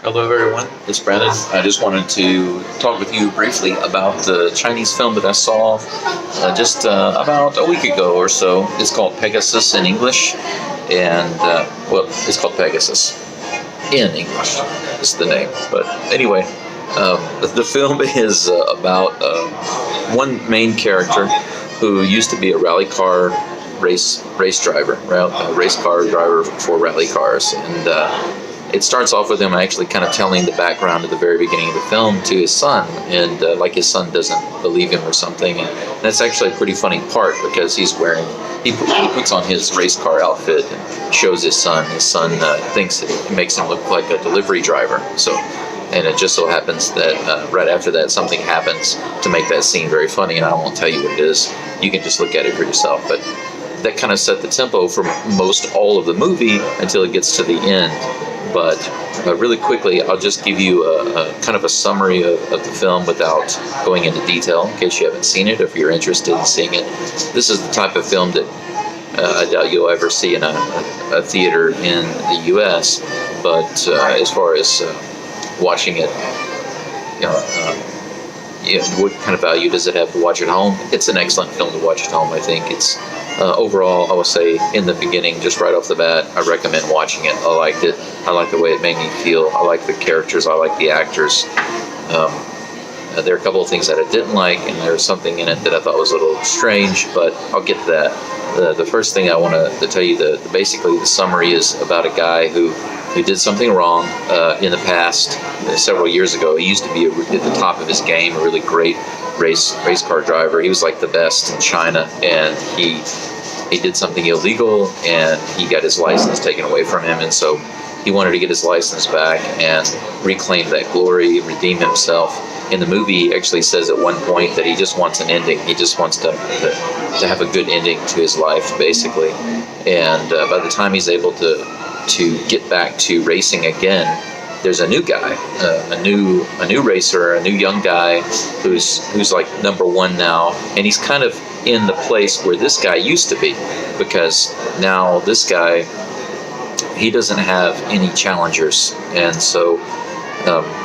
Hello, everyone. It's Brandon. I just wanted to talk with you briefly about the Chinese film that I saw just about a week ago or so. It's called Pegasus in English, and it's called Pegasus in English. Is the name. But anyway, the film is about one main character who used to be a rally car race driver, race car driver for rally cars, and it starts off with him actually kind of telling the background at the very beginning of the film to his son, and like his son doesn't believe him or something, and that's actually a pretty funny part because he puts on his race car outfit and shows his son. His son thinks it makes him look like a delivery driver. So, and it just so happens that right after that something happens to make that scene very funny, and I won't tell you what it is. You can just look at it for yourself, but that kind of set the tempo for most all of the movie until it gets to the end. But really quickly, I'll just give you a kind of a summary of the film without going into detail in case you haven't seen it, if you're interested in seeing it. This is the type of film that I doubt you'll ever see in a theater in the U.S., but as far as watching it, what kind of value does it have to watch at home? It's an excellent film to watch at home, I think. It's overall, I would say, in the beginning, just right off the bat, I recommend watching it. I liked it. I like the way it made me feel. I like the characters. I like the actors. There are a couple of things that I didn't like, and there was something in it that I thought was a little strange, but I'll get to that. The first thing I want to tell you, basically the summary is about a guy who did something wrong in the past, several years ago. He used to be at the top of his game, a really great race car driver. He was like the best in China, and he did something illegal, and he got his license taken away from him, and so he wanted to get his license back and reclaim that glory, redeem himself. In the movie, he actually says at one point that he just wants an ending. He just wants to have a good ending to his life, basically. And by the time he's able to get back to racing again, there's a new guy, a new racer, a new young guy who's like number one now, and he's kind of in the place where this guy used to be, because now this guy, he doesn't have any challengers, and so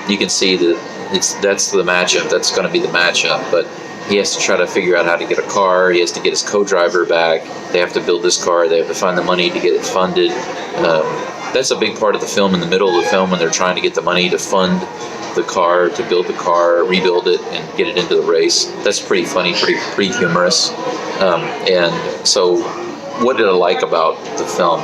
you can see that that's the matchup. That's going to be the matchup, but he has to try to figure out how to get a car. He has to get his co-driver back. They have to build this car. They have to find the money to get it funded. That's a big part of the film. In the middle of the film, when they're trying to get the money to fund the car, to build the car, rebuild it, and get it into the race. That's pretty funny, pretty humorous. And so, what did I like about the film?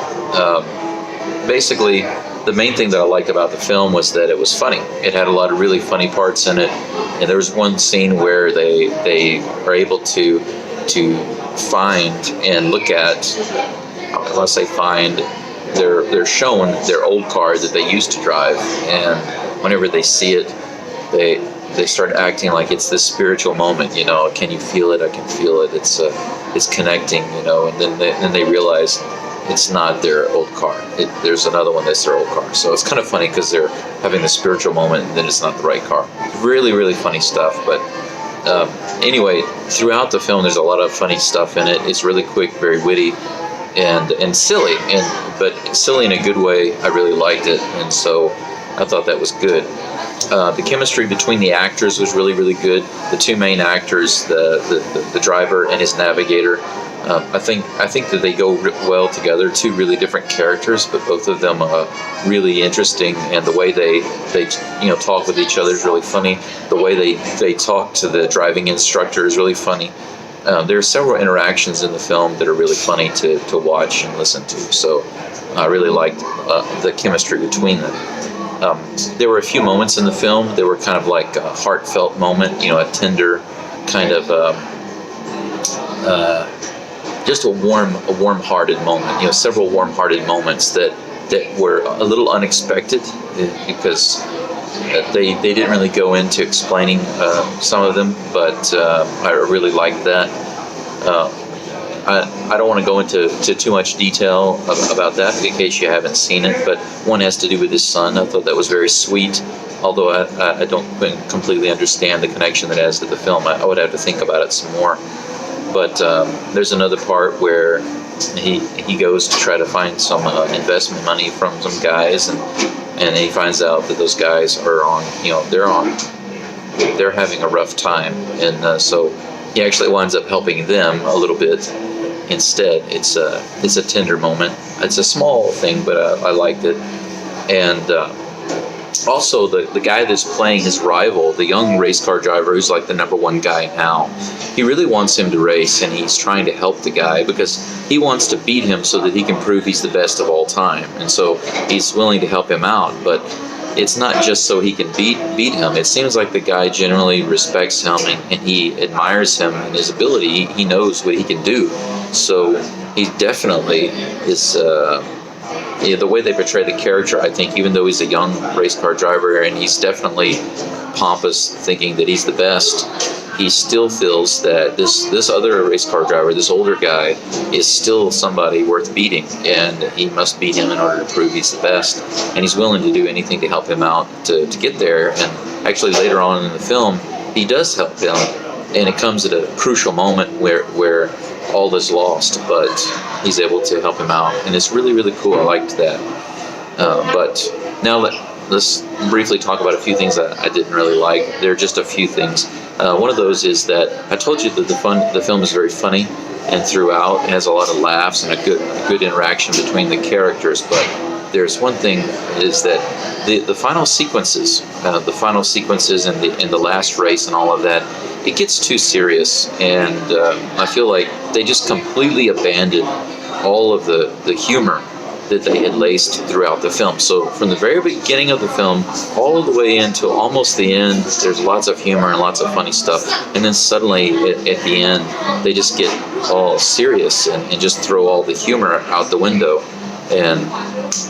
Basically, the main thing that I liked about the film was that it was funny. It had a lot of really funny parts in it, and there was one scene where they are able to find and look at. When I say find, they're shown their old car that they used to drive, and whenever they see it, they start acting like it's this spiritual moment. Can you feel it? I can feel it. It's connecting. And then they realize it's not their old car. There's another one that's their old car. So it's kind of funny because they're having the spiritual moment, and then it's not the right car. Really, really funny stuff. But anyway, throughout the film, there's a lot of funny stuff in it. It's really quick, very witty, and silly, but silly in a good way. I really liked it, and so I thought that was good. The chemistry between the actors was really, really good. The two main actors, the driver and his navigator, I think that they go well together. Two really different characters, but both of them are really interesting. And the way they talk with each other is really funny. The way they talk to the driving instructor is really funny. There are several interactions in the film that are really funny to watch and listen to. So I really liked the chemistry between them. There were a few moments in the film that were kind of like a heartfelt moment, a tender kind of just a warm-hearted moment. Several warm-hearted moments that were a little unexpected because they didn't really go into explaining some of them, but I really liked that. I don't want to go into too much detail about that in case you haven't seen it, but one has to do with his son. I thought that was very sweet, although I don't completely understand the connection that has to the film. I would have to think about it some more. But there's another part where he goes to try to find some investment money from some guys, and he finds out that those guys are on, they're having a rough time, and so he actually winds up helping them a little bit instead. It's a tender moment. It's a small thing, but I liked it. And also the guy that's playing his rival, the young race car driver who's like the number one guy now, he really wants him to race, and he's trying to help the guy because he wants to beat him so that he can prove he's the best of all time. And so he's willing to help him out, but it's not just so he can beat him. It seems like the guy generally respects him, and he admires him and his ability. He knows what he can do. So he definitely is, the way they portray the character, I think, even though he's a young race car driver and he's definitely pompous, thinking that he's the best, he still feels that this other race car driver, this older guy, is still somebody worth beating, and he must beat him in order to prove he's the best. And he's willing to do anything to help him out to get there. And actually later on in the film, he does help him, and it comes at a crucial moment where all is lost, but he's able to help him out, and it's really, really cool. I liked that. But now let's briefly talk about a few things that I didn't really like. There are just a few things. One of those is that I told you that the film is very funny, and throughout it has a lot of laughs and a good interaction between the characters. But there's one thing, is that the final sequences, and the last race and all of that, it gets too serious, and I feel like they just completely abandoned all of the humor that they had laced throughout the film. So from the very beginning of the film all the way into almost the end, there's lots of humor and lots of funny stuff, and then suddenly at the end they just get all serious and just throw all the humor out the window. And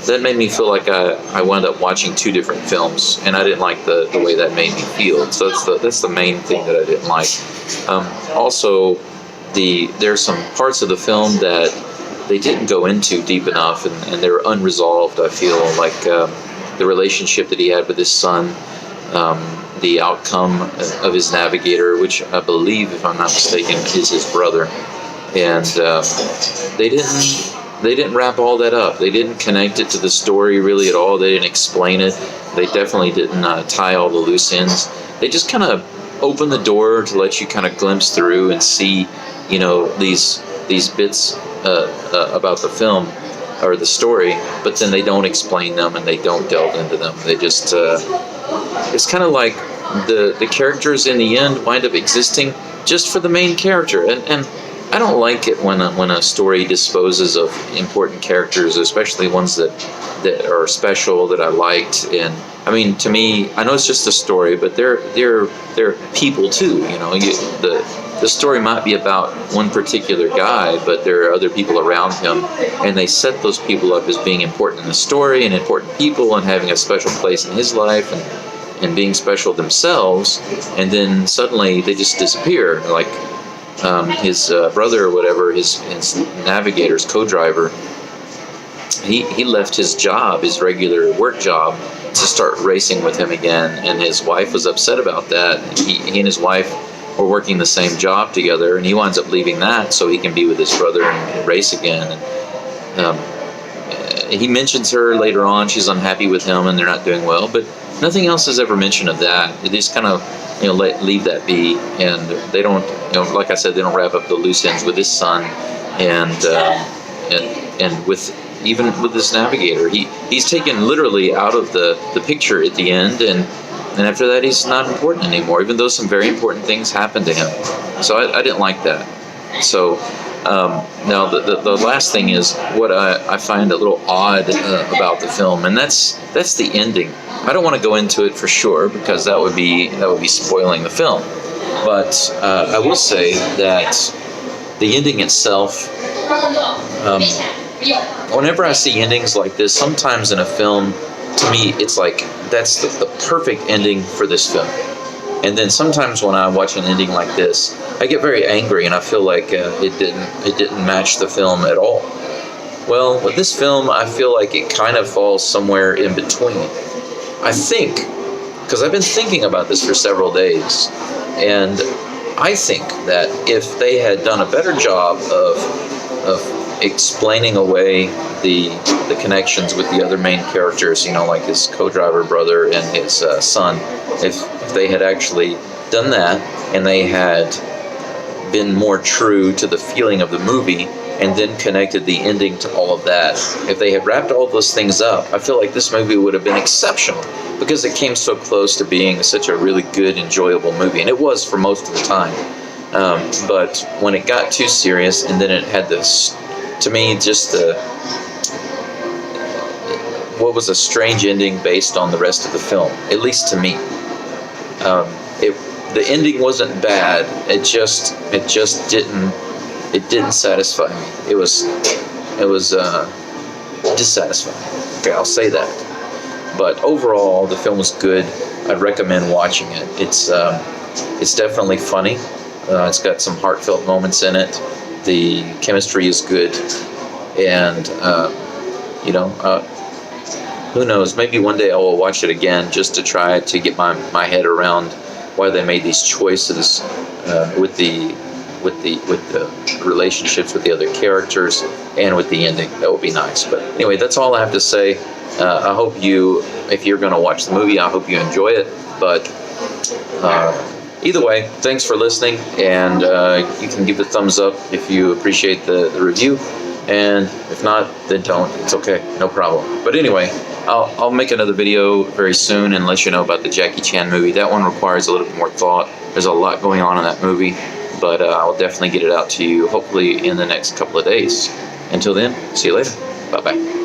that made me feel like I wound up watching two different films, and I didn't like the way that made me feel. So that's the main thing that I didn't like. Also, there's some parts of the film that they didn't go into deep enough, and they were unresolved. I feel like the relationship that he had with his son, the outcome of his navigator, which I believe, if I'm not mistaken, is his brother, and they didn't wrap all that up. They didn't connect it to the story really at all. They didn't explain it. They definitely didn't tie all the loose ends. They just kind of opened the door to let you kind of glimpse through and see, these bits about the film or the story, but then they don't explain them and they don't delve into them. They just, it's kind of like the characters in the end wind up existing just for the main character. And I don't like it when a story disposes of important characters, especially ones that are special that I liked. And I mean, to me, I know it's just a story, but they're people too. The story might be about one particular guy, but there are other people around him, and they set those people up as being important in the story and important people and having a special place in his life and being special themselves. And then suddenly they just disappear, like his brother or whatever, his navigator's co-driver. He left his job, his regular work job, to start racing with him again, and his wife was upset about that. He and his wife were working the same job together, and he winds up leaving that so he can be with his brother and race again. And he mentions her later on. She's unhappy with him, and they're not doing well, but nothing else is ever mentioned of that. They just kind of leave that be, and they don't, like I said, they don't wrap up the loose ends with his son, and with even with this navigator. He's taken literally out of the picture at the end, and after that he's not important anymore, even though some very important things happened to him. So I didn't like that. So now the last thing is what I find a little odd about the film, and that's the ending. I don't want to go into it for sure because that would be spoiling the film. But I will say that the ending itself, whenever I see endings like this, sometimes in a film, to me, it's like that's the perfect ending for this film. And then sometimes when I watch an ending like this, I get very angry and I feel like it didn't match the film at all. Well, with this film, I feel like it kind of falls somewhere in between. I think, because I've been thinking about this for several days, and I think that if they had done a better job of explaining away the connections with the other main characters, like his co-driver brother and his son. If they had actually done that, and they had been more true to the feeling of the movie, and then connected the ending to all of that, if they had wrapped all those things up, I feel like this movie would have been exceptional, because it came so close to being such a really good, enjoyable movie, and it was for most of the time. But when it got too serious, and then it had this, to me, just what was a strange ending based on the rest of the film, at least to me. The ending wasn't bad. It just didn't satisfy me. It was dissatisfying. Okay, I'll say that. But overall, the film was good. I'd recommend watching it. It's definitely funny. It's got some heartfelt moments in it. The chemistry is good, and who knows? Maybe one day I will watch it again just to try to get my head around why they made these choices with the relationships with the other characters and with the ending. That would be nice. But anyway, that's all I have to say. I hope if you're going to watch the movie, I hope you enjoy it. But either way, thanks for listening, and you can give a thumbs up if you appreciate the review, and if not, then don't. It's okay, no problem. But anyway, I'll make another video very soon and let you know about the Jackie Chan movie. That one requires a little bit more thought. There's a lot going on in that movie, but I'll definitely get it out to you hopefully in the next couple of days. Until then, see you later. Bye-bye.